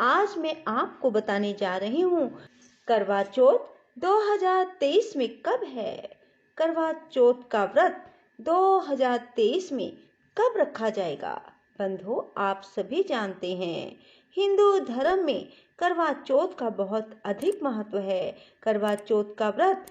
आज मैं आपको बताने जा रही हूँ करवा चौथ 2023 में कब है। करवा चौथ का व्रत 2023 में कब रखा जाएगा। बंधुओं, आप सभी जानते हैं हिंदू धर्म में करवा चौथ का बहुत अधिक महत्व है। करवा चौथ का व्रत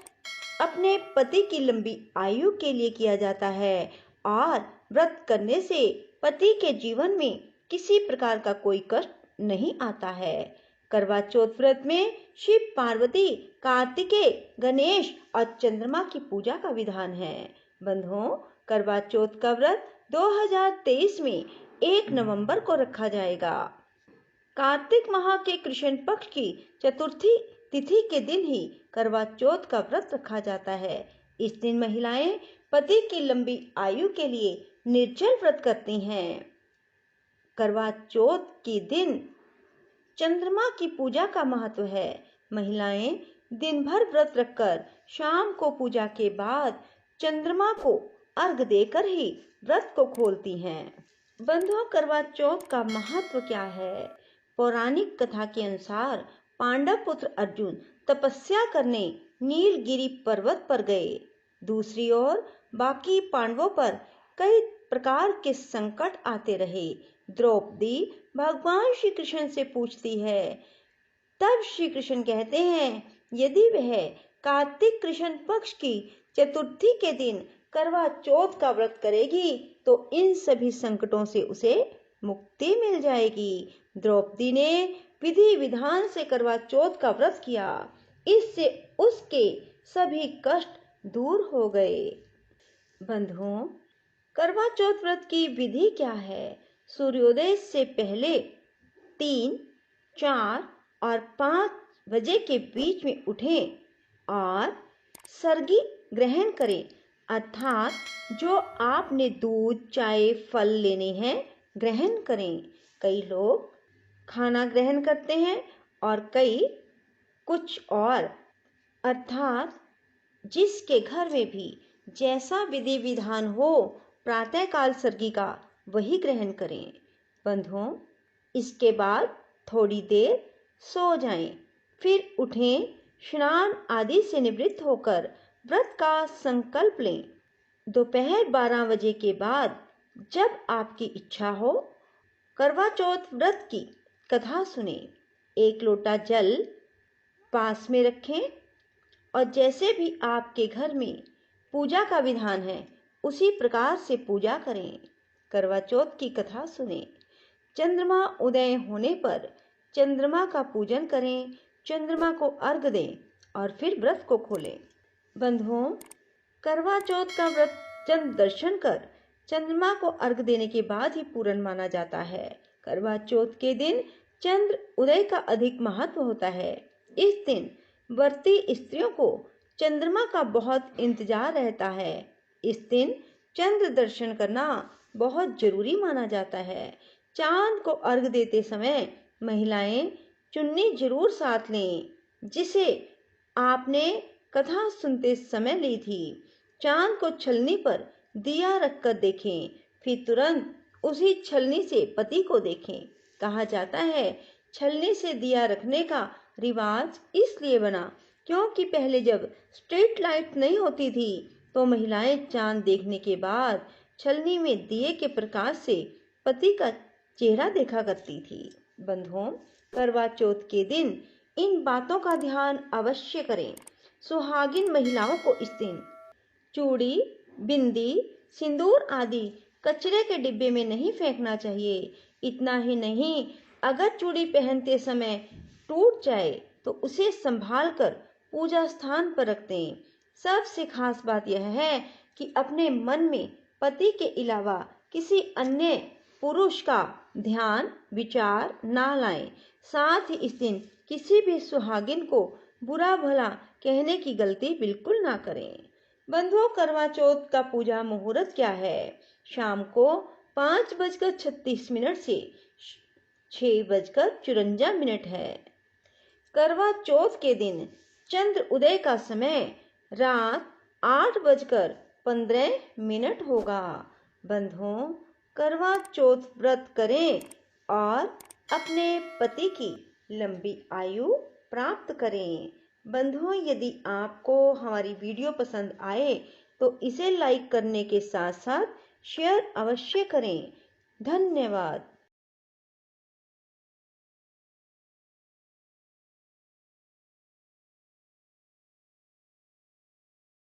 अपने पति की लंबी आयु के लिए किया जाता है और व्रत करने से पति के जीवन में किसी प्रकार का कोई कष्ट नहीं आता है। करवा चौथ व्रत में शिव पार्वती, कार्तिकेय, गणेश और चंद्रमा की पूजा का विधान है। बंधुओं, करवा चौथ का व्रत 2023 में 1 नवंबर को रखा जाएगा। कार्तिक माह के कृष्ण पक्ष की चतुर्थी तिथि के दिन ही करवा चौथ का व्रत रखा जाता है। इस दिन महिलाएं पति की लंबी आयु के लिए निर्जल व्रत करती हैं। करवा चौथ के दिन चंद्रमा की पूजा का महत्व है। महिलाएं दिन भर व्रत रखकर शाम को पूजा के बाद चंद्रमा को अर्घ देकर ही व्रत को खोलती हैं। बंधुओं, करवा चौथ का महत्व क्या है। पौराणिक कथा के अनुसार पांडव पुत्र अर्जुन तपस्या करने नीलगिरी पर्वत पर गए। दूसरी ओर बाकी पांडवों पर कई प्रकार के संकट आते रहे। द्रौपदी भगवान श्री कृष्ण से पूछती है। तब श्री कृष्ण कहते हैं, यदि वह कार्तिक कृष्ण पक्ष की चतुर्थी के दिन करवा चौथ का व्रत करेगी तो इन सभी संकटों से उसे मुक्ति मिल जाएगी। द्रौपदी ने विधि विधान से करवा चौथ का व्रत किया। इससे उसके सभी कष्ट दूर हो गए। बंधुओं, करवा चौथ व्रत की विधि क्या है। सूर्योदय से पहले 3, 4 और 5 बजे के बीच में उठें और सर्गी ग्रहण करें, अर्थात जो आपने दूध, चाय, फल लेने हैं ग्रहण करें। कई लोग खाना ग्रहण करते हैं और कई कुछ और, अर्थात जिसके घर में भी जैसा विधि विधान हो प्रातःकाल सर्गी का वही ग्रहण करें। बंधुओं, इसके बाद थोड़ी देर सो जाएं, फिर उठें, स्नान आदि से निवृत्त होकर व्रत का संकल्प लें। दोपहर 12 बजे के बाद जब आपकी इच्छा हो करवा चौथ व्रत की कथा सुने। 1 लोटा जल पास में रखें और जैसे भी आपके घर में पूजा का विधान है उसी प्रकार से पूजा करें। करवा चौथ की कथा सुने। चंद्रमा उदय होने पर चंद्रमा का पूजन करें, चंद्रमा को अर्घ दें और फिर व्रत को खोलें। बंधुओं, करवा चौथ का व्रत चंद्र दर्शन कर चंद्रमा को अर्घ देने के बाद ही पूर्ण माना जाता है। करवा चौथ के दिन चंद्र उदय का अधिक महत्व होता है। इस दिन व्रती स्त्रियों को चंद्रमा का बहुत इंतजार रहता है। इस दिन चंद्र दर्शन करना बहुत जरूरी माना जाता है। चांद को अर्घ देते समय महिलाएं चुन्नी जरूर साथ लें, जिसे आपने कथा सुनते समय ली थी। चांद को छलनी पर दिया रखकर देखें, फिर तुरंत उसी छलनी से पति को देखें। कहा जाता है छलनी से दिया रखने का रिवाज इसलिए बना क्योंकि पहले जब स्ट्रीट लाइट नहीं होती थी तो महिलाएं चांद देखने के बाद छलनी में दिए के प्रकाश से पति का चेहरा देखा करती थी। बंधुओं, करवा चौथ के दिन इन बातों का ध्यान अवश्य करें। सुहागिन महिलाओं को इस दिन चूड़ी, बिंदी, सिंदूर आदि कचरे के डिब्बे में नहीं फेंकना चाहिए। इतना ही नहीं, अगर चूड़ी पहनते समय टूट जाए तो उसे संभाल कर पूजा स्थान पर रख दें। सबसे खास बात यह है कि अपने मन में पति के अलावा किसी अन्य पुरुष का ध्यान विचार ना लाएं। साथ ही इस दिन किसी भी सुहागिन को बुरा भला कहने की गलती बिल्कुल ना करें। बंधुओं, करवा चौथ का पूजा मुहूर्त क्या है। शाम को 5:36 से 6:54 है। करवा चौथ के दिन चंद्र उदय का समय रात 8:15 होगा। बंधुओं, करवा चौथ व्रत करें और अपने पति की लंबी आयु प्राप्त करें। बंधुओं, यदि आपको हमारी वीडियो पसंद आए तो इसे लाइक करने के साथ साथ शेयर अवश्य करें। धन्यवाद।